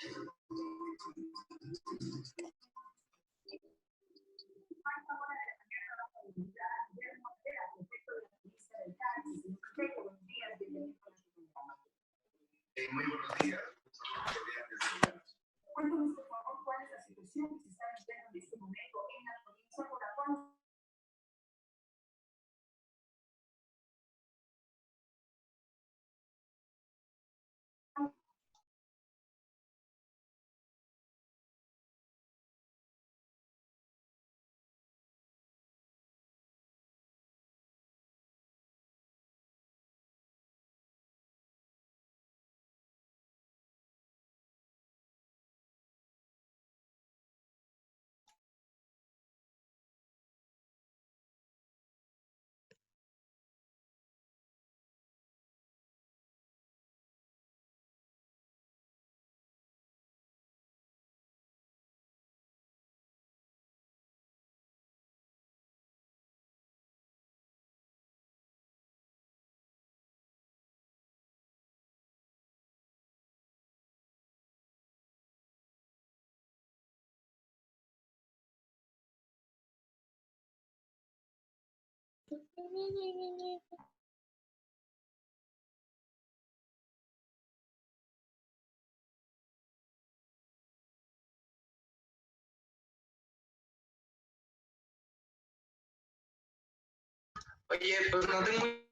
Muy buenos días. Cuéntanos, por favor, cuál es la situación que se está viviendo en este momento en la provincia por la cual. Oye, pues no tengo.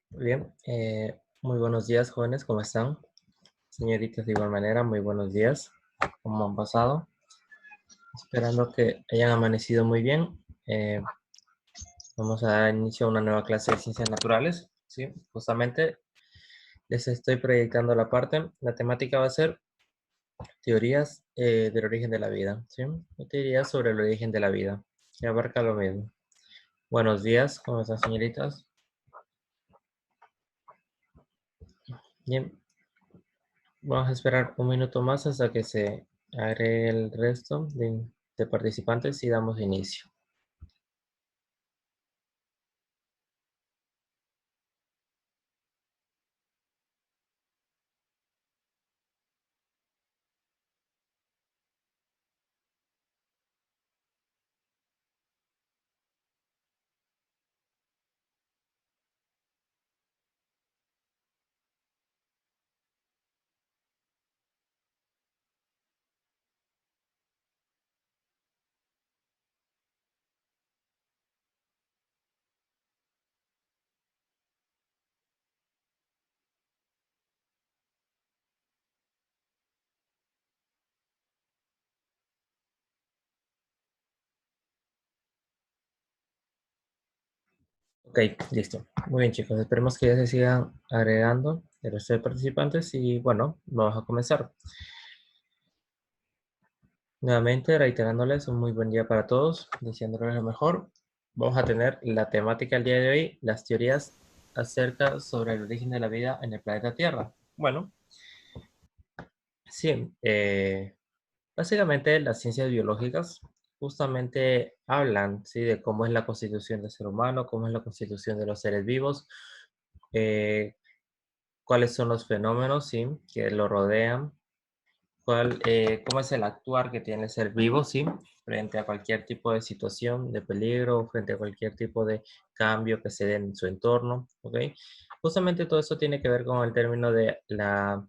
Bien, muy buenos días, jóvenes, ¿cómo están? Señoritas, de igual manera, muy buenos días. ¿Cómo han pasado? Esperando que hayan amanecido muy bien. Vamos a dar inicio a una nueva clase de ciencias naturales. ¿Sí? Justamente les estoy proyectando la parte. La temática va a ser teorías del origen de la vida. ¿Sí? Teorías sobre el origen de la vida. Que abarca lo mismo. Buenos días, ¿cómo están, señoritas? Bien. Vamos a esperar un minuto más hasta que se agregue el resto de participantes y damos inicio. Ok, listo. Muy bien, chicos. Esperemos que ya se sigan agregando el resto de participantes y bueno, vamos a comenzar. Nuevamente, reiterándoles un muy buen día para todos, deseándoles lo mejor. Vamos a tener la temática el día de hoy, las teorías acerca sobre el origen de la vida en el planeta Tierra. Bueno, sí, básicamente las ciencias biológicas justamente hablan, ¿sí? De cómo es la constitución del ser humano, cómo es la constitución de los seres vivos, eh, cuáles son los fenómenos, ¿sí? Que lo rodean, cómo es el actuar que tiene el ser vivo, ¿sí? Frente a cualquier tipo de situación de peligro, frente a cualquier tipo de cambio que se dé en su entorno, ¿ok? Justamente todo eso tiene que ver con el término de la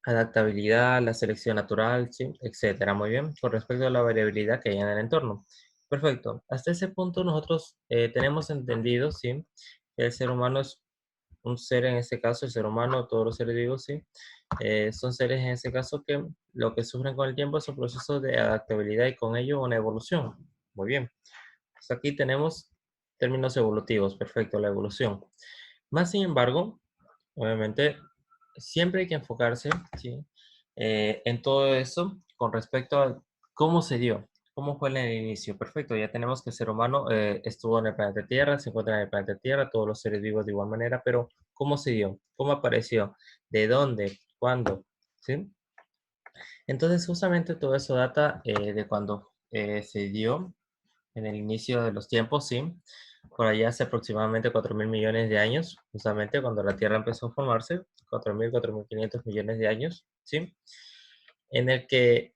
adaptabilidad, la selección natural, ¿sí? Etcétera. Muy bien. Con respecto a la variabilidad que hay en el entorno. Perfecto. Hasta ese punto nosotros tenemos entendido, ¿sí? Que el ser humano es un ser, en este caso, el ser humano, todos los seres vivos, ¿sí? Son seres, en este caso, que lo que sufren con el tiempo es un proceso de adaptabilidad y con ello una evolución. Muy bien. Pues aquí tenemos términos evolutivos. Perfecto, la evolución. Más sin embargo, obviamente, siempre hay que enfocarse, ¿sí? En todo eso con respecto a cómo se dio, cómo fue en el inicio. Perfecto, ya tenemos que el ser humano estuvo en el planeta Tierra, se encuentra en el planeta Tierra, todos los seres vivos de igual manera, pero ¿cómo se dio? ¿Cómo apareció? ¿De dónde? ¿Cuándo? ¿Sí? Entonces, justamente todo eso data de cuando se dio en el inicio de los tiempos, sí, por allá hace aproximadamente 4.000 millones de años, justamente cuando la Tierra empezó a formarse, 4.000, 4.500 millones de años, ¿sí? En el que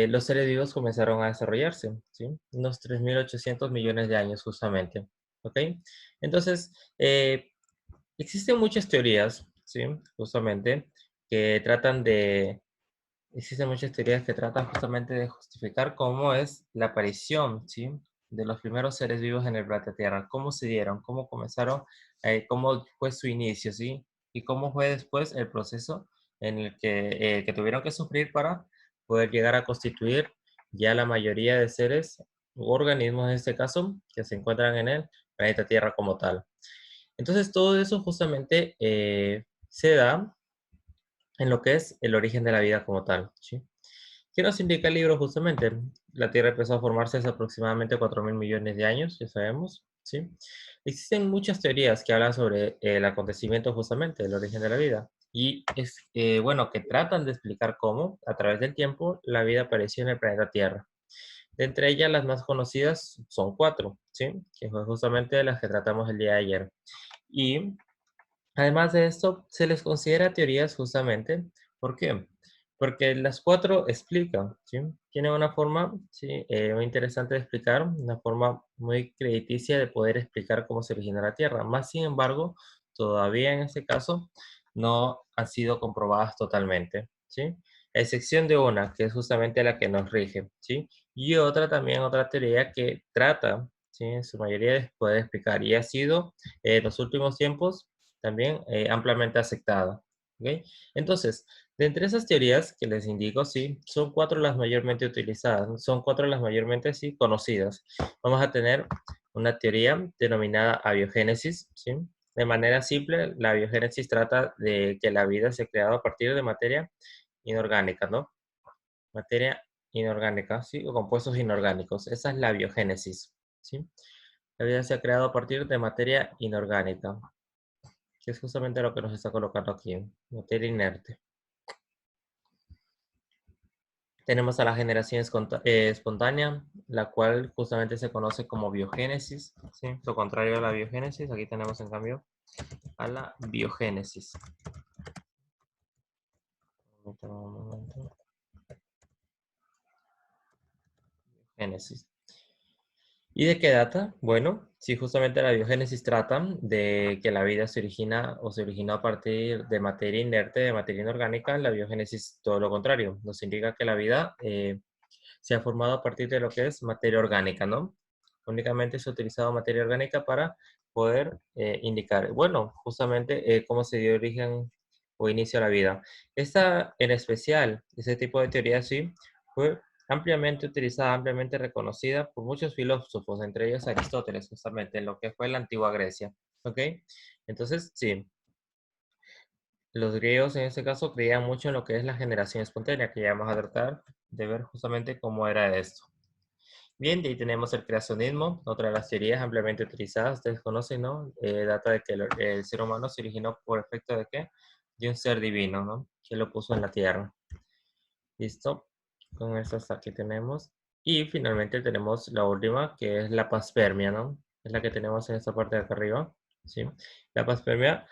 los seres vivos comenzaron a desarrollarse, ¿sí? Unos 3.800 millones de años justamente, ¿ok? Entonces, existen muchas teorías, ¿sí? Justamente, que tratan de existen muchas teorías que tratan justamente de justificar cómo es la aparición, ¿sí? De los primeros seres vivos en el planeta Tierra, cómo se dieron, cómo comenzaron, cómo fue su inicio, ¿sí? Y cómo fue después el proceso en el que tuvieron que sufrir para poder llegar a constituir ya la mayoría de seres u organismos en este caso que se encuentran en el planeta Tierra como tal. Entonces todo eso justamente se da en lo que es el origen de la vida como tal, ¿sí? ¿Qué nos indica el libro justamente? La Tierra empezó a formarse hace aproximadamente 4.000 millones de años, ya sabemos, ¿sí? Existen muchas teorías que hablan sobre el acontecimiento justamente, el origen de la vida. Y es, bueno, que tratan de explicar cómo, a través del tiempo, la vida apareció en el planeta Tierra. De entre ellas, las más conocidas son cuatro, ¿sí? Que fue justamente las que tratamos el día de ayer. Y además de esto, se les considera teorías justamente, ¿por qué? Porque las cuatro explican, ¿sí? Tienen una forma, ¿sí? Muy interesante de explicar, una forma muy crediticia de poder explicar cómo se origina la Tierra. Más sin embargo, todavía en este caso no han sido comprobadas totalmente, ¿sí? A excepción de una, que es justamente la que nos rige, ¿sí? Y otra también, otra teoría que trata, ¿sí? En su mayoría de poder explicar, y ha sido en los últimos tiempos también ampliamente aceptada. ¿Ok? Entonces, de entre esas teorías que les indico, sí, son cuatro las mayormente utilizadas, son cuatro las mayormente, sí, conocidas. Vamos a tener una teoría denominada abiogénesis, ¿sí? De manera simple, la abiogénesis trata de que la vida se ha creado a partir de materia inorgánica, ¿no? Materia inorgánica, ¿sí? O compuestos inorgánicos. Esa es la biogénesis, ¿sí? La vida se ha creado a partir de materia inorgánica, que es justamente lo que nos está colocando aquí, materia inerte. Tenemos a la generación espontánea, la cual justamente se conoce como biogénesis, ¿sí? Lo contrario a la biogénesis, aquí tenemos en cambio a la biogénesis. Génesis. ¿Y de qué data? Bueno, sí, justamente la biogénesis trata de que la vida se origina o se originó a partir de materia inerte, de materia inorgánica. La biogénesis, todo lo contrario, nos indica que la vida se ha formado a partir de lo que es materia orgánica, ¿no? Únicamente se ha utilizado materia orgánica para poder indicar, bueno, justamente cómo se dio origen o inicio a la vida. Esta, en especial, ese tipo de teoría sí, fue ampliamente utilizada, ampliamente reconocida por muchos filósofos, entre ellos Aristóteles, justamente, en lo que fue la antigua Grecia, ¿ok? Entonces, sí, los griegos en este caso creían mucho en lo que es la generación espontánea, que ya vamos a tratar de ver justamente cómo era esto. Bien, de ahí tenemos el creacionismo, otra de las teorías ampliamente utilizadas, ustedes conocen, ¿no? Data de que el ser humano se originó por efecto de qué? De un ser divino, ¿no? Que lo puso en la tierra. ¿Listo? Con eso hasta aquí tenemos. Y finalmente tenemos la última, que es la panspermia, ¿no? Es la que tenemos en esta parte de acá arriba, ¿sí? La panspermia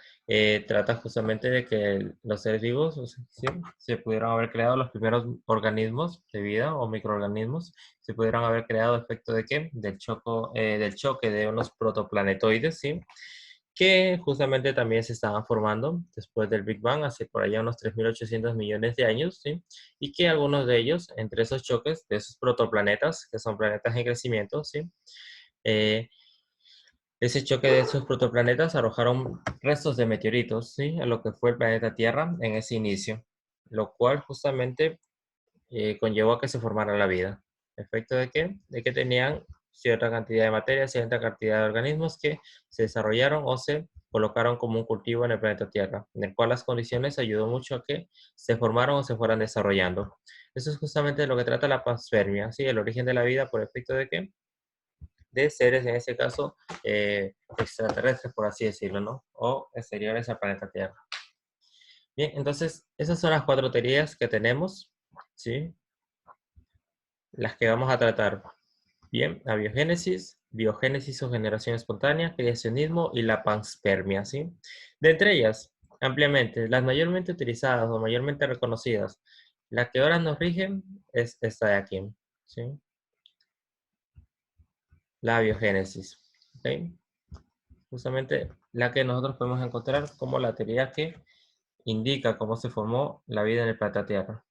trata justamente de que los seres vivos, o sea, ¿sí? Se pudieron haber creado los primeros organismos de vida o microorganismos, se pudieron haber creado a efecto de qué? Del choque de unos protoplanetoides, ¿sí? que justamente también se estaban formando después del Big Bang, hace por allá unos 3.800 millones de años, ¿sí? Y que algunos de ellos, entre esos choques de esos protoplanetas, que son planetas en crecimiento, ¿sí? Eh, ese choque de esos protoplanetas arrojaron restos de meteoritos, ¿sí? A lo que fue el planeta Tierra en ese inicio, lo cual justamente conllevó a que se formara la vida. ¿Efecto de qué? De que tenían cierta cantidad de materia, cierta cantidad de organismos que se desarrollaron o se colocaron como un cultivo en el planeta Tierra, en el cual las condiciones ayudó mucho a que se formaran o se fueran desarrollando. Eso es justamente de lo que trata la panspermia, ¿sí? El origen de la vida por efecto de qué? De seres, en este caso, extraterrestres, por así decirlo, ¿no? O exteriores al planeta Tierra. Bien, entonces, esas son las 4 teorías que tenemos, ¿sí? Las que vamos a tratar. Bien, la biogénesis o generación espontánea, creacionismo y la panspermia, ¿sí? De entre ellas, ampliamente, las mayormente utilizadas o mayormente reconocidas, la que ahora nos rigen es esta de aquí, ¿sí? La biogénesis, ¿ok? Justamente la que nosotros podemos encontrar como la teoría que indica cómo se formó la vida en el planeta Tierra.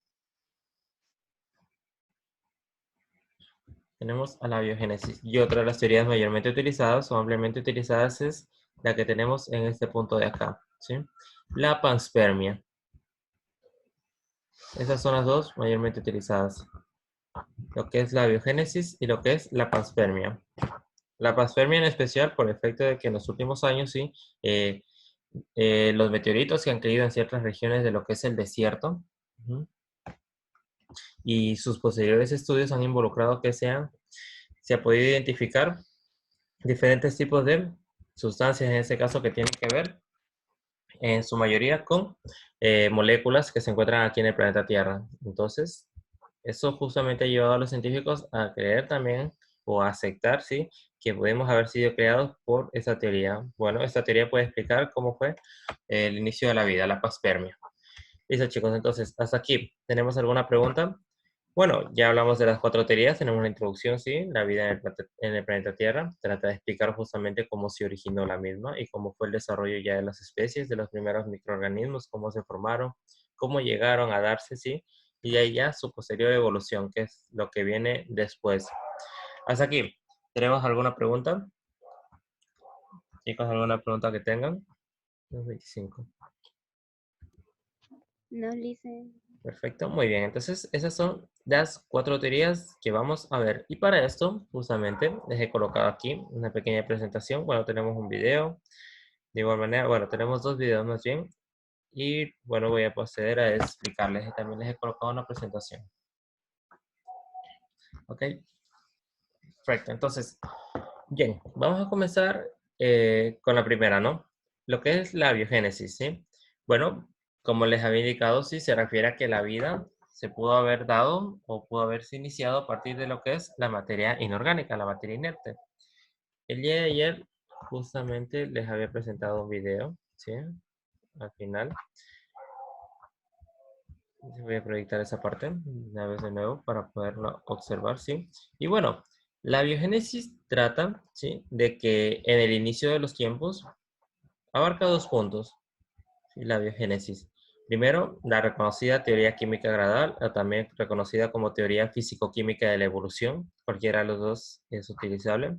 Tenemos a la biogénesis. Y otra de las teorías mayormente utilizadas o ampliamente utilizadas es la que tenemos en este punto de acá, ¿sí? La panspermia. Esas son las dos mayormente utilizadas. Lo que es la biogénesis y lo que es la panspermia. La panspermia en especial por efecto de que en los últimos años, sí, los meteoritos que han caído en ciertas regiones de lo que es el desierto, y sus posteriores estudios han involucrado que se ha podido identificar diferentes tipos de sustancias, en este caso, que tienen que ver en su mayoría con moléculas que se encuentran aquí en el planeta Tierra. Entonces, eso justamente ha llevado a los científicos a creer también o a aceptar, ¿sí?, que podemos haber sido creados por esta teoría. Bueno, esta teoría puede explicar cómo fue el inicio de la vida, la panspermia. Listo, chicos, entonces, hasta aquí. ¿Tenemos alguna pregunta? Bueno, ya hablamos de las 4 teorías, tenemos una introducción, ¿sí? La vida en el planeta Tierra. Trata de explicar justamente cómo se originó la misma y cómo fue el desarrollo ya de las especies, de los primeros microorganismos, cómo se formaron, cómo llegaron a darse, ¿sí? Y de ahí ya su posterior evolución, que es lo que viene después. Hasta aquí. ¿Tenemos alguna pregunta? Chicos, ¿alguna pregunta que tengan? 25. No, Lice. Perfecto, muy bien. Entonces, esas son las 4 teorías que vamos a ver. Y para esto, justamente, les he colocado aquí una pequeña presentación. Bueno, tenemos un video. De igual manera, bueno, tenemos 2 videos más bien. Y bueno, voy a proceder a explicarles. Y también les he colocado una presentación. Ok, perfecto. Entonces, bien, vamos a comenzar con la primera, ¿no? Lo que es la biogénesis, ¿sí? Bueno, como les había indicado, sí, se refiere a que la vida se pudo haber dado o pudo haberse iniciado a partir de lo que es la materia inorgánica, la materia inerte. El día de ayer, justamente, les había presentado un video, ¿sí? Al final. Voy a proyectar esa parte una vez de nuevo para poderlo observar, ¿sí? Y bueno, la biogénesis trata, ¿sí?, de que en el inicio de los tiempos abarca 2 puntos, ¿sí?, la biogénesis. Primero, la reconocida teoría química gradual, o también reconocida como teoría físico-química de la evolución. Cualquiera de los dos es utilizable.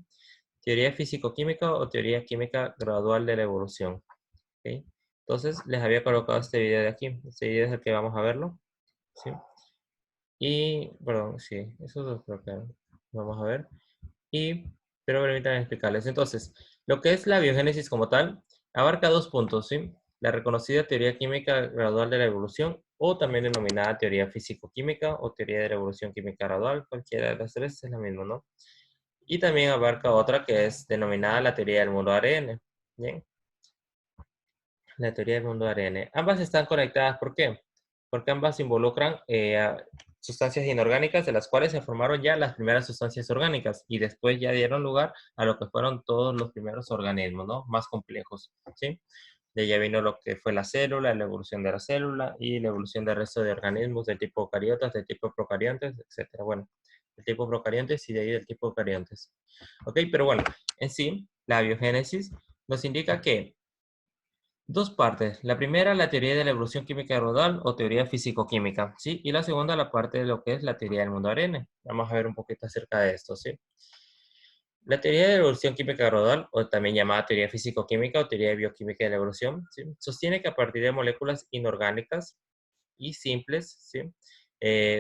Teoría físico-química o teoría química gradual de la evolución. ¿Ok? Entonces, les había colocado este video de aquí. Este video es el que vamos a verlo, ¿sí? Y, perdón, sí, eso es lo que vamos a ver. Pero permítanme explicarles. Entonces, lo que es la biogénesis como tal, abarca 2 puntos, ¿sí? La reconocida teoría química gradual de la evolución, o también denominada teoría físico-química, o teoría de la evolución química gradual, cualquiera de las tres es la misma, ¿no? Y también abarca otra que es denominada la teoría del mundo ARN. Bien. La teoría del mundo ARN. Ambas están conectadas, ¿por qué? Porque ambas involucran sustancias inorgánicas de las cuales se formaron ya las primeras sustancias orgánicas y después ya dieron lugar a lo que fueron todos los primeros organismos, ¿no?, más complejos, ¿sí? De ella vino lo que fue la célula, la evolución de la célula y la evolución del resto de organismos de tipo eucariotas, de tipo procariontes, etc. Bueno, del tipo procariontes y de ahí del tipo eucariontes. Ok, pero bueno, en sí, la biogénesis nos indica que dos partes. La primera, la teoría de la evolución química gradual o teoría físico-química, ¿sí? Y la segunda, la parte de lo que es la teoría del mundo ARN. Vamos a ver un poquito acerca de esto, ¿sí? La teoría de la evolución química gradual, o también llamada teoría físico-química o teoría de bioquímica de la evolución, ¿sí? Sostiene que a partir de moléculas inorgánicas y simples, ¿sí?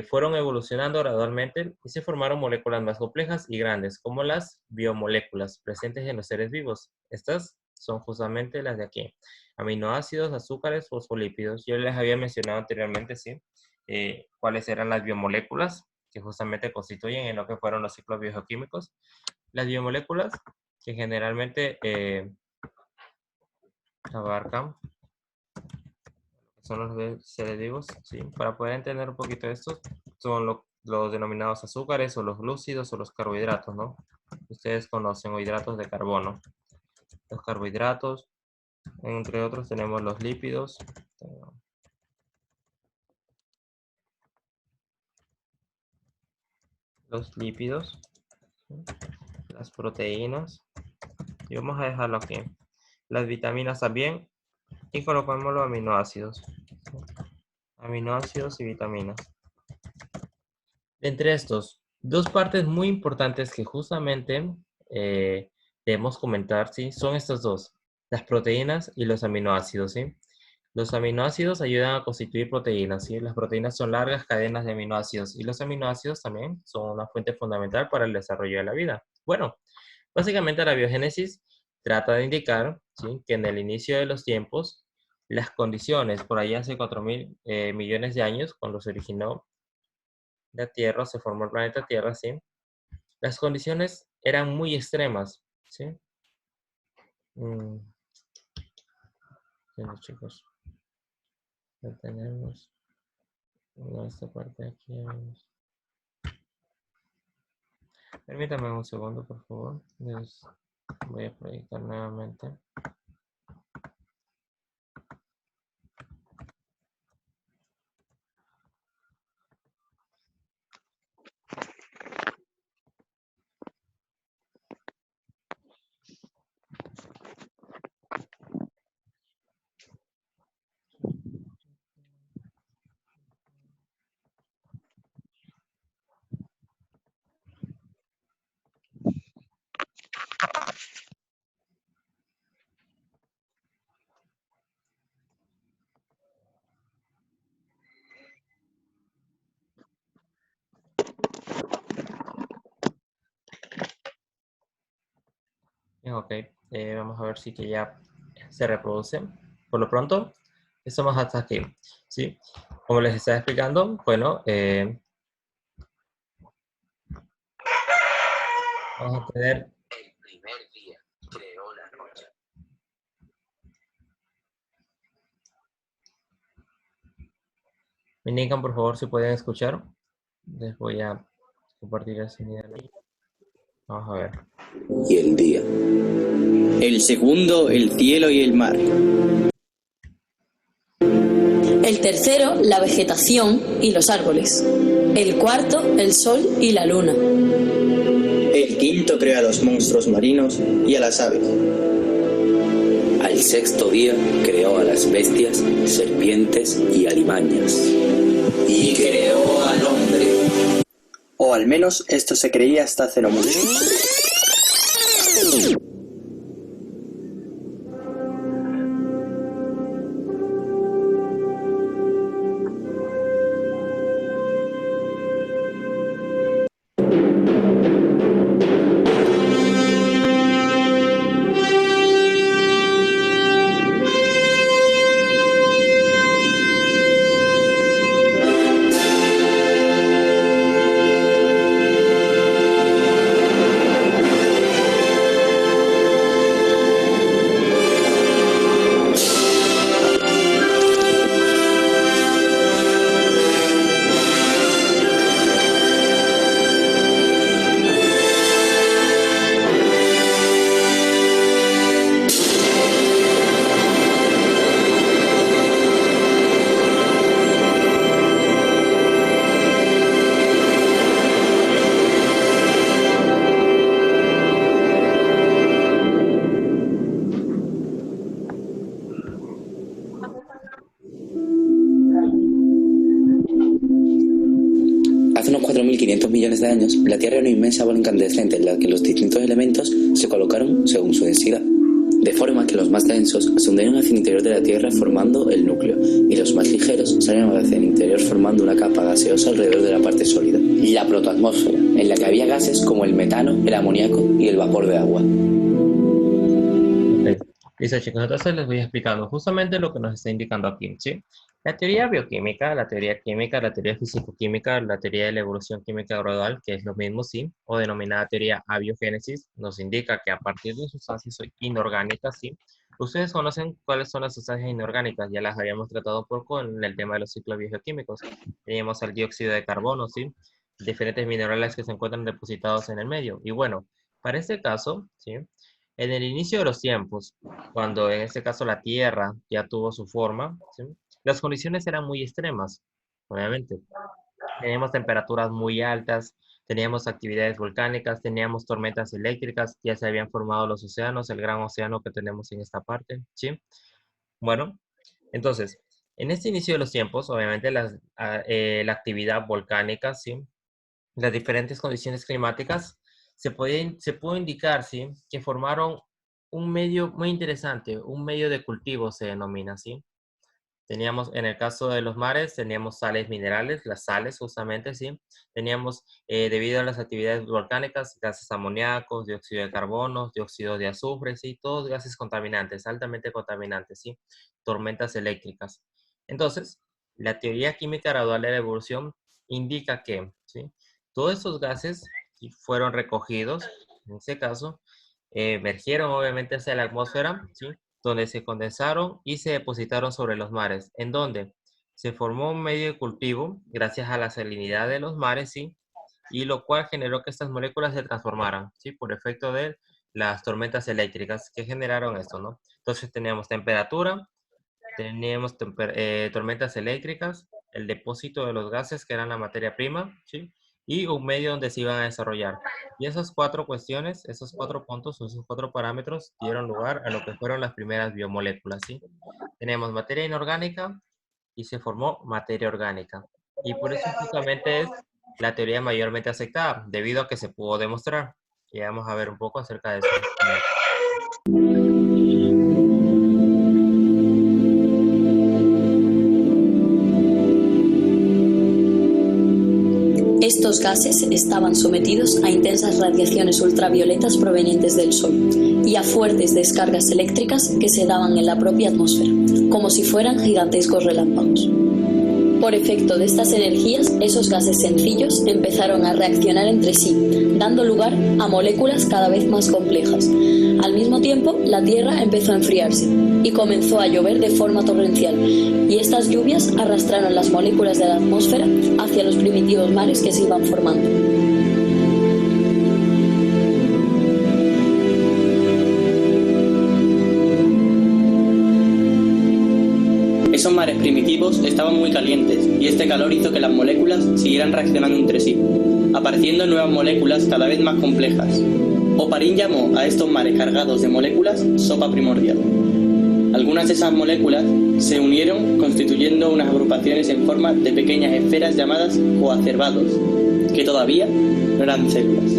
Fueron evolucionando gradualmente y se formaron moléculas más complejas y grandes, como las biomoléculas presentes en los seres vivos. Estas son justamente las de aquí. Aminoácidos, azúcares, fosfolípidos. Yo les había mencionado anteriormente, ¿sí? Cuáles eran las biomoléculas que justamente constituyen en lo que fueron los ciclos biogeoquímicos. Las biomoléculas que generalmente abarcan son los seres vivos, ¿sí? Para poder entender un poquito esto, son los denominados azúcares o los glúcidos o los carbohidratos, ¿no? Ustedes conocen, o hidratos de carbono. Los carbohidratos, entre otros tenemos los lípidos, ¿sí? Las proteínas, y vamos a dejarlo aquí. Las vitaminas también, y colocamos los aminoácidos, ¿sí? Aminoácidos y vitaminas. Entre estos, dos partes muy importantes que justamente debemos comentar, ¿sí? Son estas dos, las proteínas y los aminoácidos, ¿sí? Los aminoácidos ayudan a constituir proteínas, ¿sí? Las proteínas son largas cadenas de aminoácidos y los aminoácidos también son una fuente fundamental para el desarrollo de la vida. Bueno, básicamente la biogénesis trata de indicar, ¿sí? Que en el inicio de los tiempos, las condiciones, por ahí hace 4.000 millones de años, cuando se originó la Tierra, se formó el planeta Tierra, ¿sí? Las condiciones eran muy extremas, ¿sí? Bueno, chicos, ya tenemos esta parte de aquí. Permítame un segundo, por favor. Les voy a proyectar nuevamente. Ok, vamos a ver si que ya se reproduce. Por lo pronto, estamos hasta aquí, ¿sí? Como les estaba explicando, bueno, vamos a tener... El primer día creó la noche. Me indican, por favor, si pueden escuchar. Les voy a compartir el sonido. Vamos a ver. Y el día. El segundo, el cielo y el mar. El tercero, la vegetación y los árboles. El cuarto, el sol y la luna. El quinto creó a los monstruos marinos y a las aves. Al sexto día creó a las bestias, serpientes y alimañas. Y creó al hombre. O al menos esto se creía hasta hace no mucho. millones de años, la Tierra era una inmensa bola incandescente en la que los distintos elementos se colocaron según su densidad, de forma que los más densos se hundieron hacia el interior de la Tierra formando el núcleo, y los más ligeros salieron hacia el interior formando una capa gaseosa alrededor de la parte sólida, la protoatmósfera, en la que había gases como el metano, el amoníaco y el vapor de agua. Ok. Listo, chicos, entonces les voy explicando justamente lo que nos está indicando aquí, ¿sí? La teoría bioquímica, la teoría química, la teoría físico-química, la teoría de la evolución química gradual, que es lo mismo, sí, o denominada teoría abiogénesis, nos indica que a partir de sustancias inorgánicas, sí, ustedes conocen cuáles son las sustancias inorgánicas, ya las habíamos tratado un poco en el tema de los ciclos bioquímicos. Teníamos el dióxido de carbono, sí, diferentes minerales que se encuentran depositados en el medio. Y bueno, para este caso, sí, en el inicio de los tiempos, cuando en este caso la Tierra ya tuvo su forma, ¿sí? Las condiciones eran muy extremas, obviamente. Teníamos temperaturas muy altas, teníamos actividades volcánicas, teníamos tormentas eléctricas, ya se habían formado los océanos, el gran océano que tenemos en esta parte, ¿sí? Bueno, entonces, en este inicio de los tiempos, obviamente la actividad volcánica, ¿sí? Las diferentes condiciones climáticas, se pudo indicar, ¿sí? Que formaron un medio muy interesante, un medio de cultivo se denomina, ¿sí? Teníamos, en el caso de los mares, teníamos sales minerales, las sales justamente, ¿sí? Teníamos, debido a las actividades volcánicas, gases amoníacos, dióxido de carbono, dióxido de azufre, ¿sí? Todos gases contaminantes, altamente contaminantes, ¿sí? Tormentas eléctricas. Entonces, la teoría química gradual de la evolución indica que, ¿sí? Todos estos gases, ¿sí? Fueron recogidos, en este caso, emergieron obviamente hacia la atmósfera, ¿sí? Donde se condensaron y se depositaron sobre los mares, en donde se formó un medio de cultivo gracias a la salinidad de los mares, ¿sí? Y lo cual generó que estas moléculas se transformaran, ¿sí? Por efecto de las tormentas eléctricas que generaron esto, ¿no? Entonces teníamos temperatura, teníamos tormentas eléctricas, el depósito de los gases que eran la materia prima, ¿sí? Y un medio donde se iban a desarrollar. Y esas cuatro cuestiones, esos 4 puntos, esos 4 parámetros dieron lugar a lo que fueron las primeras biomoléculas, ¿sí? Tenemos materia inorgánica y se formó materia orgánica. Y por eso justamente es la teoría mayormente aceptada, debido a que se pudo demostrar. Y vamos a ver un poco acerca de eso. Estos gases estaban sometidos a intensas radiaciones ultravioletas provenientes del Sol y a fuertes descargas eléctricas que se daban en la propia atmósfera, como si fueran gigantescos relámpagos. Por efecto de estas energías, esos gases sencillos empezaron a reaccionar entre sí, dando lugar a moléculas cada vez más complejas. Al mismo tiempo, la Tierra empezó a enfriarse y comenzó a llover de forma torrencial, y estas lluvias arrastraron las moléculas de la atmósfera hacia los primitivos mares que se iban formando. Esos mares primitivos estaban muy calientes y este calor hizo que las moléculas siguieran reaccionando entre sí, apareciendo nuevas moléculas cada vez más complejas. Oparin llamó a estos mares cargados de moléculas sopa primordial. Algunas de esas moléculas se unieron constituyendo unas agrupaciones en forma de pequeñas esferas llamadas coacervados, que todavía no eran células.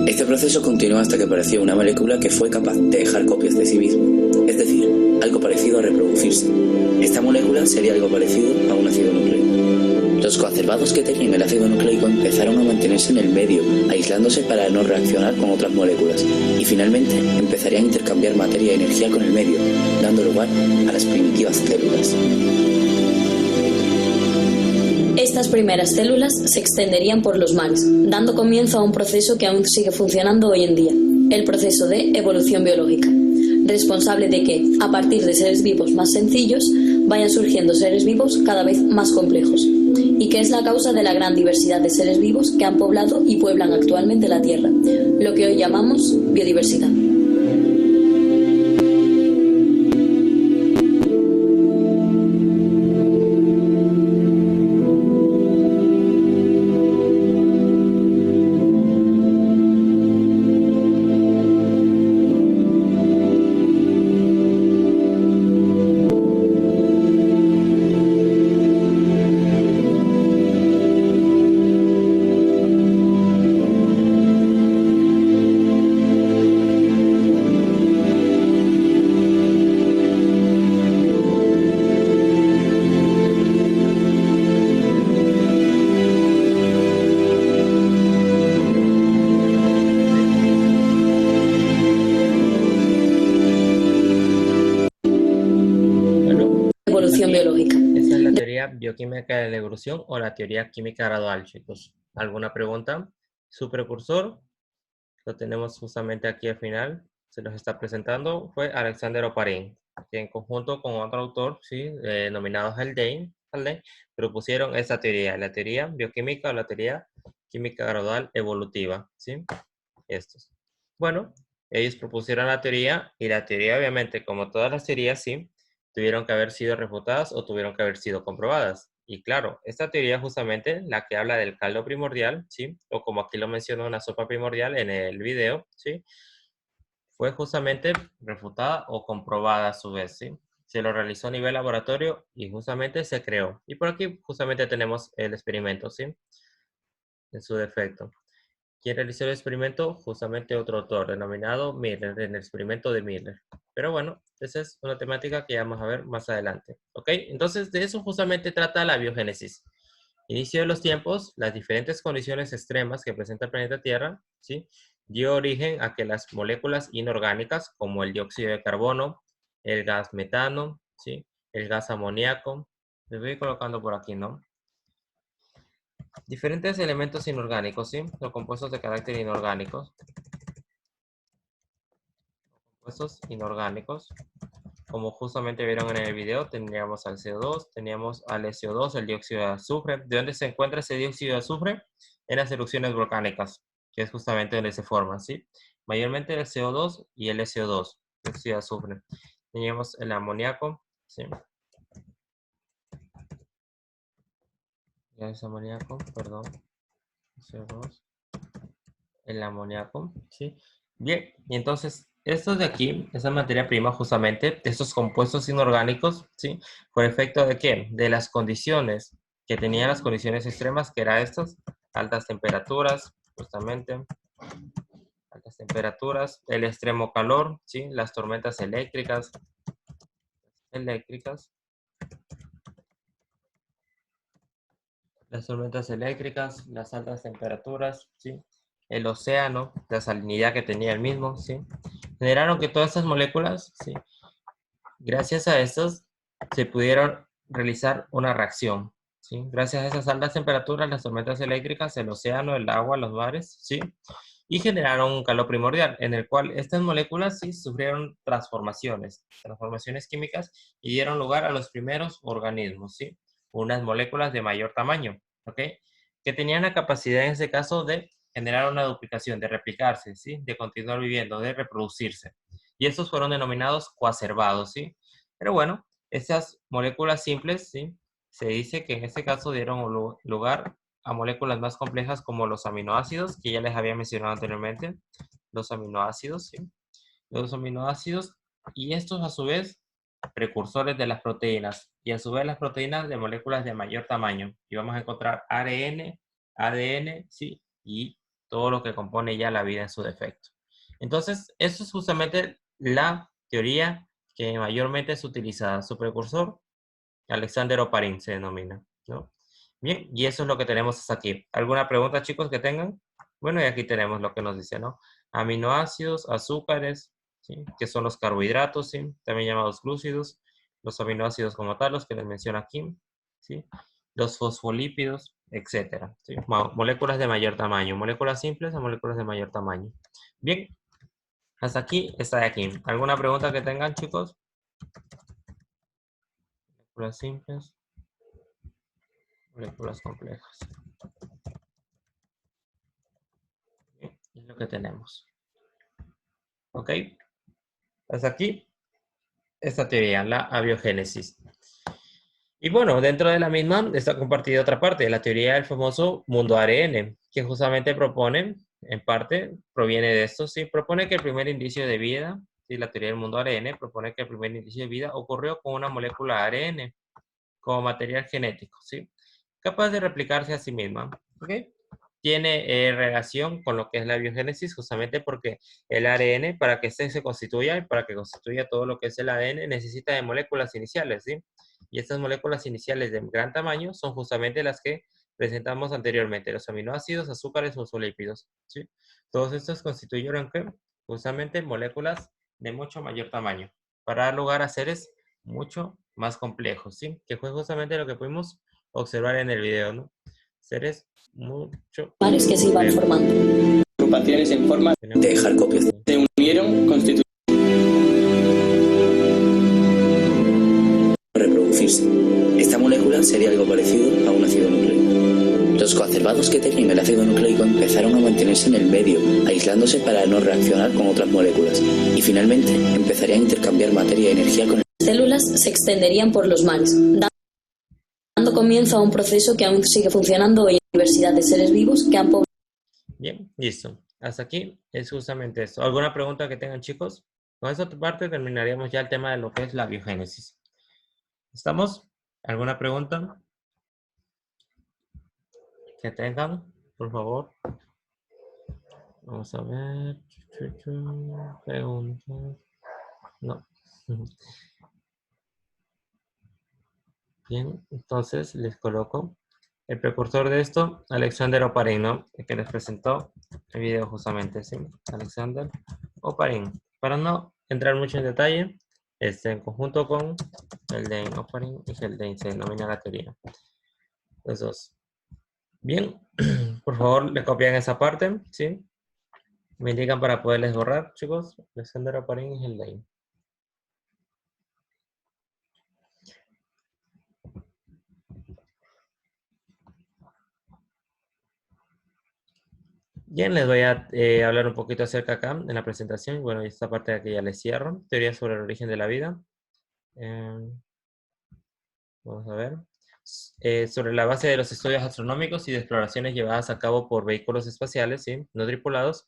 Este proceso continuó hasta que apareció una molécula que fue capaz de dejar copias de sí misma, es decir, algo parecido a reproducirse. Esta molécula sería algo parecido a un ácido nucleico. Los coacervados que tenían el ácido nucleico empezaron a mantenerse en el medio, aislándose para no reaccionar con otras moléculas, y finalmente empezarían a intercambiar materia y energía con el medio, dando lugar a las primitivas células. Estas primeras células se extenderían por los mares, dando comienzo a un proceso que aún sigue funcionando hoy en día, el proceso de evolución biológica, responsable de que, a partir de seres vivos más sencillos, vayan surgiendo seres vivos cada vez más complejos, y que es la causa de la gran diversidad de seres vivos que han poblado y pueblan actualmente la Tierra, lo que hoy llamamos biodiversidad. bioquímica de la evolución o la teoría química gradual, chicos. ¿Alguna pregunta? Su precursor, lo tenemos justamente aquí al final, se los está presentando, fue Alexander Oparin, que en conjunto con otro autor, ¿sí? Denominado Haldane, propusieron esta teoría, la teoría bioquímica o la teoría química gradual evolutiva, ¿sí? Estos. Bueno, ellos propusieron la teoría y la teoría, obviamente, como todas las teorías, sí, tuvieron que haber sido refutadas o tuvieron que haber sido comprobadas. Y claro, esta teoría justamente, la que habla del caldo primordial, ¿sí? O como aquí lo mencionó, una sopa primordial en el video, ¿sí? Fue justamente refutada o comprobada a su vez, ¿sí? Se lo realizó a nivel laboratorio y justamente se creó. Y por aquí justamente tenemos el experimento, ¿sí? En su defecto. ¿Quién realizó el experimento? Justamente otro autor, denominado Miller, en el experimento de Miller. Pero bueno, esa es una temática que vamos a ver más adelante. ¿Ok? Entonces, de eso justamente trata la biogénesis. Inicio de los tiempos, las diferentes condiciones extremas que presenta el planeta Tierra, ¿sí? Dio origen a que las moléculas inorgánicas, como el dióxido de carbono, el gas metano, ¿sí? El gas amoníaco, les voy colocando por aquí, ¿no? Diferentes elementos inorgánicos, ¿sí? Los compuestos de carácter inorgánicos. Compuestos inorgánicos. Como justamente vieron en el video, teníamos al CO2, teníamos al SO2, el dióxido de azufre. ¿De dónde se encuentra ese dióxido de azufre? En las erupciones volcánicas, que es justamente donde se forman, ¿sí? Mayormente el CO2 y el SO2, dióxido de azufre. Teníamos el amoníaco, ¿sí? Ya es amoníaco, perdón. CO2. El amoníaco, ¿sí? Bien, y entonces, estos de aquí, esa materia prima justamente, estos compuestos inorgánicos, ¿sí? ¿Por efecto de qué? De las condiciones que tenían las condiciones extremas, que eran estas, altas temperaturas, justamente, altas temperaturas, el extremo calor, ¿sí? Las tormentas eléctricas, las altas temperaturas, ¿sí? El océano, la salinidad que tenía el mismo, ¿sí? Generaron que todas estas moléculas, ¿sí? Gracias a estos se pudieron realizar una reacción, ¿sí? Gracias a esas altas temperaturas, las tormentas eléctricas, el océano, el agua, los mares, ¿sí? Y generaron un calor primordial, en el cual estas moléculas, sí, sufrieron transformaciones químicas y dieron lugar a los primeros organismos, ¿sí? Unas moléculas de mayor tamaño, ¿ok? Que tenían la capacidad en este caso de generar una duplicación, de replicarse, ¿sí? De continuar viviendo, de reproducirse. Y estos fueron denominados coacervados, ¿sí? Pero bueno, estas moléculas simples, ¿sí? Se dice que en este caso dieron lugar a moléculas más complejas como los aminoácidos, que ya les había mencionado anteriormente. Los aminoácidos, ¿sí? Los aminoácidos, y estos a su vez precursores de las proteínas, y a su vez las proteínas de moléculas de mayor tamaño. Y vamos a encontrar ARN, ADN, ¿sí? Y todo lo que compone ya la vida en su defecto. Entonces, eso es justamente la teoría que mayormente es utilizada. Su precursor, Alexander Oparin se denomina, ¿no? Bien, y eso es lo que tenemos hasta aquí. ¿Alguna pregunta, chicos, que tengan? Bueno, y aquí tenemos lo que nos dice, ¿no? Aminoácidos, azúcares, ¿sí? Que son los carbohidratos, ¿sí? También llamados glúcidos, los aminoácidos como tal, los que les menciono aquí, ¿sí? Los fosfolípidos, etcétera, ¿sí? Moléculas de mayor tamaño, moléculas simples a moléculas de mayor tamaño. Bien, hasta aquí está de aquí. ¿Alguna pregunta que tengan, chicos? Moléculas simples, moléculas complejas. Es lo que tenemos. ¿Ok? Hasta aquí esta teoría, la abiogénesis. Y bueno, dentro de la misma está compartida otra parte, la teoría del famoso mundo ARN, que justamente propone, en parte, proviene de esto, sí, propone que el primer indicio de vida, sí, la teoría del mundo ARN propone que el primer indicio de vida ocurrió con una molécula ARN como material genético, sí, capaz de replicarse a sí misma, ¿ok? Tiene relación con lo que es la biogénesis, justamente porque el ARN, para que se constituya y para que constituya todo lo que es el ADN, necesita de moléculas iniciales, ¿sí? Y estas moléculas iniciales de gran tamaño son justamente las que presentamos anteriormente, los aminoácidos, azúcares, fosfolípidos, ¿sí? Todos estos constituyeron ¿qué? Justamente moléculas de mucho mayor tamaño, para dar lugar a seres mucho más complejos, ¿sí? Que fue justamente lo que pudimos observar en el video, ¿no? Seres mucho. Mares que se iban formando. Agrupaciones en forma Tenemos- de dejar copias de se unieron, constituyendo reproducirse. Esta molécula sería algo parecido a un ácido nucleico. Los coacervados que tenían el ácido nucleico empezaron a mantenerse en el medio, aislándose para no reaccionar con otras moléculas, y finalmente empezarían a intercambiar materia y energía con Las células se extenderían por los mares, dando comienzo a un proceso que aún sigue funcionando hoy en la diversidad de seres vivos que han poblado. Bien, listo. Hasta aquí es justamente esto. ¿Alguna pregunta que tengan, chicos? Con esta parte terminaríamos ya el tema de lo que es la biogénesis. ¿Estamos? ¿Alguna pregunta que tengan? Por favor. Vamos a ver. Preguntas. No. Bien, entonces les coloco el precursor de esto, Alexander Oparin, ¿no? El que les presentó el video justamente, ¿sí? Alexander Oparin. Para no entrar mucho en detalle, en conjunto con Haldane, Oparin y Haldane se denomina la teoría. Los dos. Bien, por favor, le copian esa parte, ¿sí? Me indican para poderles borrar, chicos. Alexander Oparin y Haldane. Bien, les voy a hablar un poquito acerca acá en la presentación. Bueno, y esta parte de aquí ya les cierro. Teoría sobre el origen de la vida. Vamos a ver. Sobre la base de los estudios astronómicos y de exploraciones llevadas a cabo por vehículos espaciales, ¿sí? No tripulados,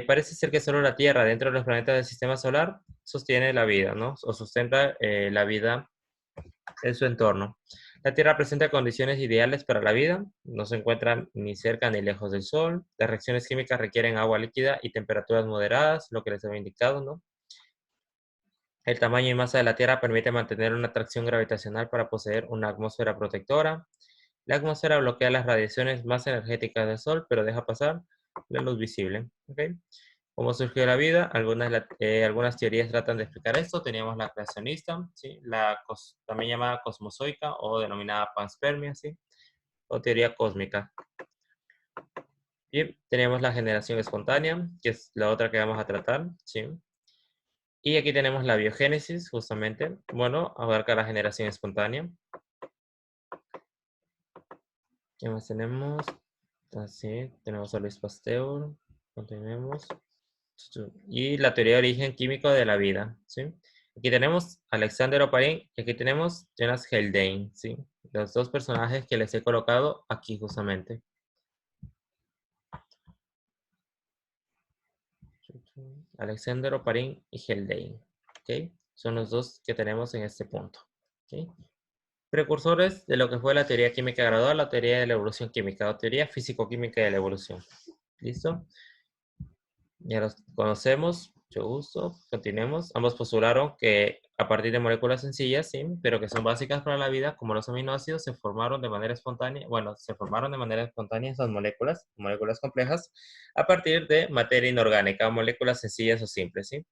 parece ser que solo la Tierra, dentro de los planetas del sistema solar, sostiene la vida, ¿no? O sustenta la vida en su entorno. La Tierra presenta condiciones ideales para la vida, no se encuentran ni cerca ni lejos del Sol, las reacciones químicas requieren agua líquida y temperaturas moderadas, lo que les había indicado, ¿no? El tamaño y masa de la Tierra permite mantener una atracción gravitacional para poseer una atmósfera protectora. La atmósfera bloquea las radiaciones más energéticas del Sol, pero deja pasar la luz visible. ¿Okay? ¿Cómo surgió la vida? Algunas teorías tratan de explicar esto. Teníamos la creacionista, ¿sí? También llamada cosmozoica o denominada panspermia, ¿sí? O teoría cósmica. Y tenemos la generación espontánea, que es la otra que vamos a tratar, ¿sí? Y aquí tenemos la biogénesis, justamente. Bueno, abarca la generación espontánea. ¿Qué más tenemos? Así, tenemos a Luis Pasteur. Continuemos. Y la teoría de origen químico de la vida, ¿sí? Aquí tenemos Alexander Oparin y aquí tenemos Jonas Haldane, ¿sí? Los dos personajes que les he colocado aquí justamente. Alexander Oparin y Haldane, ¿ok? Son los dos que tenemos en este punto, ¿ok? Precursores de lo que fue la teoría química gradual, la teoría de la evolución química o teoría físico-química de la evolución. ¿Listo? Ya los conocemos, mucho gusto. Continuemos. Ambos postularon que a partir de moléculas sencillas, sí, pero que son básicas para la vida, como los aminoácidos, se formaron de manera espontánea. Bueno, se formaron de manera espontánea esas moléculas complejas, a partir de materia inorgánica, moléculas sencillas o simples, ¿sí?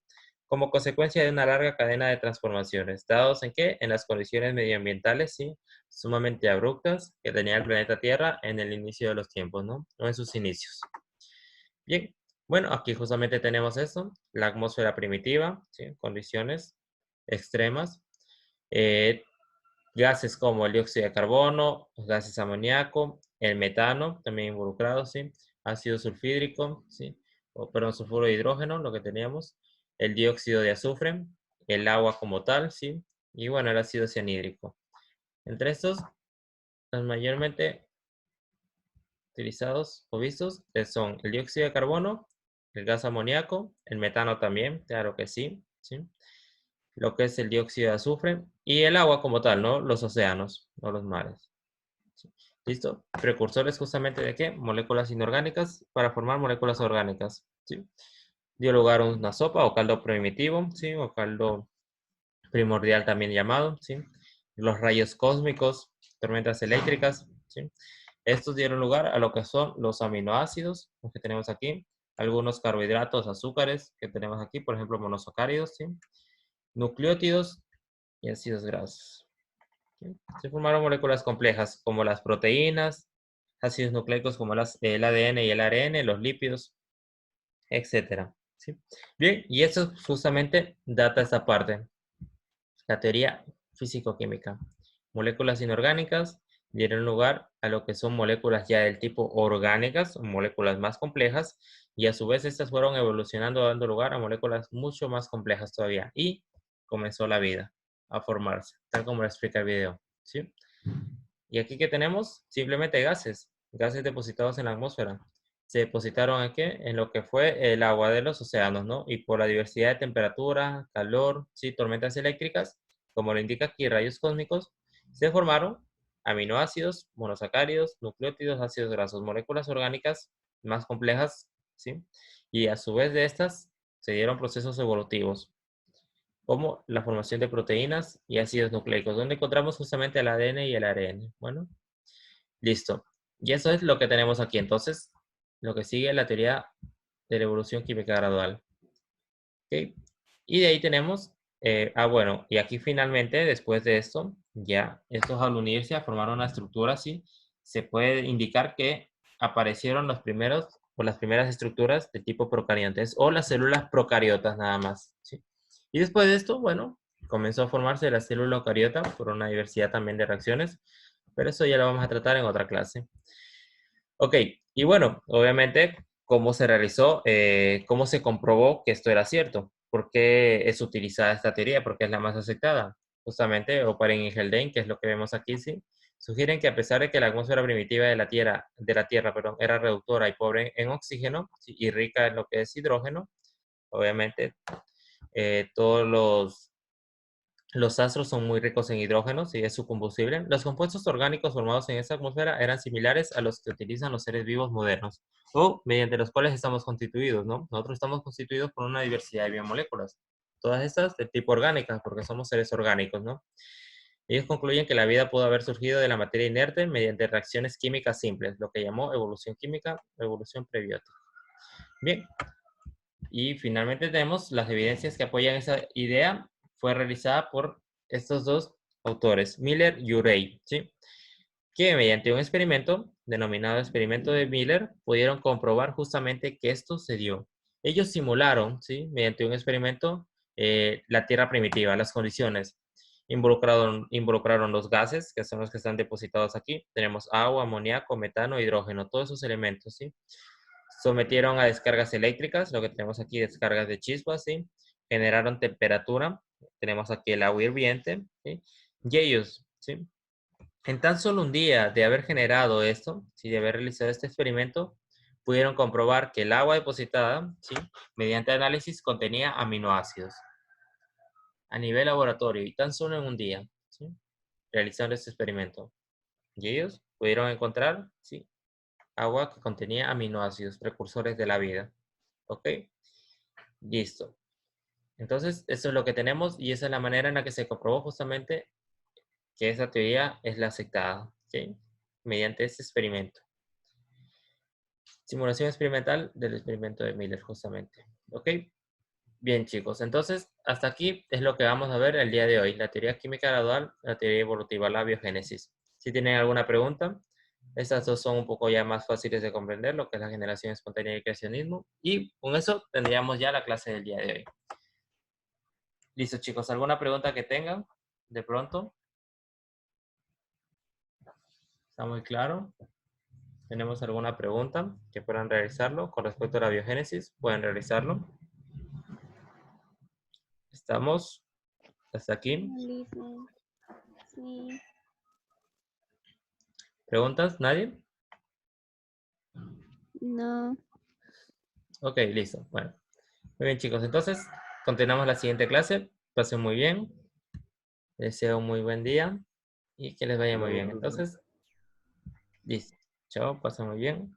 Como consecuencia de una larga cadena de transformaciones, dados en qué? En las condiciones medioambientales, ¿sí? Sumamente abruptas que tenía el planeta Tierra en el inicio de los tiempos, ¿no? O en sus inicios. Bien, bueno, aquí justamente tenemos esto, la atmósfera primitiva, ¿sí? Condiciones extremas. Gases como el dióxido de carbono, los gases amoníaco, el metano, también involucrado, ¿sí? Ácido sulfídrico, ¿sí? Perdón, sulfuro de hidrógeno, lo que teníamos, el dióxido de azufre, el agua como tal, ¿sí? Y bueno, el ácido cianhídrico. Entre estos, los mayormente utilizados o vistos son el dióxido de carbono, el gas amoníaco, el metano también, claro que sí, ¿sí? Lo que es el dióxido de azufre y el agua como tal, ¿no? Los océanos, no los mares. ¿Sí? ¿Listo? Precursores justamente de qué? Moléculas inorgánicas para formar moléculas orgánicas, ¿sí? Dio lugar a una sopa o caldo primitivo, ¿sí? O caldo primordial también llamado, ¿sí? Los rayos cósmicos, tormentas eléctricas, ¿sí? Estos dieron lugar a lo que son los aminoácidos, los que tenemos aquí, algunos carbohidratos, azúcares que tenemos aquí, por ejemplo, monosacáridos, ¿sí? Nucleótidos y ácidos grasos. ¿Sí? Se formaron moléculas complejas como las proteínas, ácidos nucleicos como el ADN y el ARN, los lípidos, etcétera. ¿Sí? Bien, y eso justamente data esta parte, la teoría físico-química. Moléculas inorgánicas dieron lugar a lo que son moléculas ya del tipo orgánicas, moléculas más complejas, y a su vez estas fueron evolucionando, dando lugar a moléculas mucho más complejas todavía. Y comenzó la vida a formarse, tal como lo explica el video. ¿Sí? Y aquí que tenemos simplemente gases depositados en la atmósfera. Se depositaron ¿en qué? En lo que fue el agua de los océanos, ¿no? Y por la diversidad de temperatura, calor, ¿sí? Tormentas eléctricas, como lo indica aquí, rayos cósmicos, se formaron aminoácidos, monosacáridos, nucleótidos, ácidos grasos, moléculas orgánicas más complejas, ¿sí? Y a su vez de estas se dieron procesos evolutivos, como la formación de proteínas y ácidos nucleicos, donde encontramos justamente el ADN y el ARN. Bueno, listo. Y eso es lo que tenemos aquí. Entonces, lo que sigue es la teoría de la evolución química gradual. ¿Okay? Y de ahí tenemos, bueno, y aquí finalmente, después de esto, ya estos al unirse a formar una estructura así, se puede indicar que aparecieron los primeros o las primeras estructuras de tipo procariontes o las células procariotas nada más. ¿Sí? Y después de esto, bueno, comenzó a formarse la célula eucariota por una diversidad también de reacciones, pero eso ya lo vamos a tratar en otra clase. Ok, y bueno, obviamente, ¿cómo se realizó? ¿Cómo se comprobó que esto era cierto? ¿Por qué es utilizada esta teoría? Porque es la más aceptada. Justamente, Oparin y Haldane, que es lo que vemos aquí, ¿sí? Sugieren que a pesar de que la atmósfera primitiva de la Tierra, perdón, era reductora y pobre en oxígeno, ¿sí? Y rica en lo que es hidrógeno, obviamente, todos los astros son muy ricos en hidrógeno, y es su combustible. Los compuestos orgánicos formados en esa atmósfera eran similares a los que utilizan los seres vivos modernos, o mediante los cuales estamos constituidos, ¿no? Nosotros estamos constituidos por una diversidad de biomoléculas. Todas estas de tipo orgánica, porque somos seres orgánicos, ¿no? Ellos concluyen que la vida pudo haber surgido de la materia inerte mediante reacciones químicas simples, lo que llamó evolución química, evolución prebiótica. Bien, y finalmente tenemos las evidencias que apoyan esa idea. Fue realizada por estos dos autores, Miller y Urey, ¿sí? Que mediante un experimento, denominado experimento de Miller, pudieron comprobar justamente que esto se dio. Ellos simularon, ¿sí? Mediante un experimento, la Tierra primitiva, las condiciones. Involucraron los gases, que son los que están depositados aquí. Tenemos agua, amoníaco, metano, hidrógeno, todos esos elementos, ¿sí? Sometieron a descargas eléctricas, lo que tenemos aquí, descargas de chispas, ¿sí? Generaron temperatura, tenemos aquí el agua hirviente, ¿sí? Y ellos, ¿sí? En tan solo un día de haber generado esto, ¿sí? De haber realizado este experimento, pudieron comprobar que el agua depositada, ¿sí? Mediante análisis contenía aminoácidos a nivel laboratorio y tan solo en un día, ¿sí? Realizando este experimento. Y ellos pudieron encontrar, ¿sí? Agua que contenía aminoácidos, precursores de la vida. ¿Ok? Listo. Entonces, eso es lo que tenemos y esa es la manera en la que se comprobó justamente que esa teoría es la aceptada, ¿sí? Mediante este experimento. Simulación experimental del experimento de Miller, justamente. ¿Ok? Bien, chicos. Entonces, hasta aquí es lo que vamos a ver el día de hoy. La teoría química gradual, la teoría evolutiva, la biogénesis. Si tienen alguna pregunta, estas dos son un poco ya más fáciles de comprender, lo que es la generación espontánea y el creacionismo. Y con eso tendríamos ya la clase del día de hoy. Listo, chicos. ¿Alguna pregunta que tengan de pronto? ¿Está muy claro? ¿Tenemos alguna pregunta que puedan realizarlo con respecto a la biogénesis? ¿Pueden realizarlo? ¿Estamos hasta aquí? Sí. ¿Preguntas? ¿Nadie? No. Ok, listo. Bueno. Muy bien, chicos. Entonces, continuamos la siguiente clase. Pasen muy bien. Les deseo un muy buen día y que les vaya muy bien. Entonces, listo. Chao, pasen muy bien.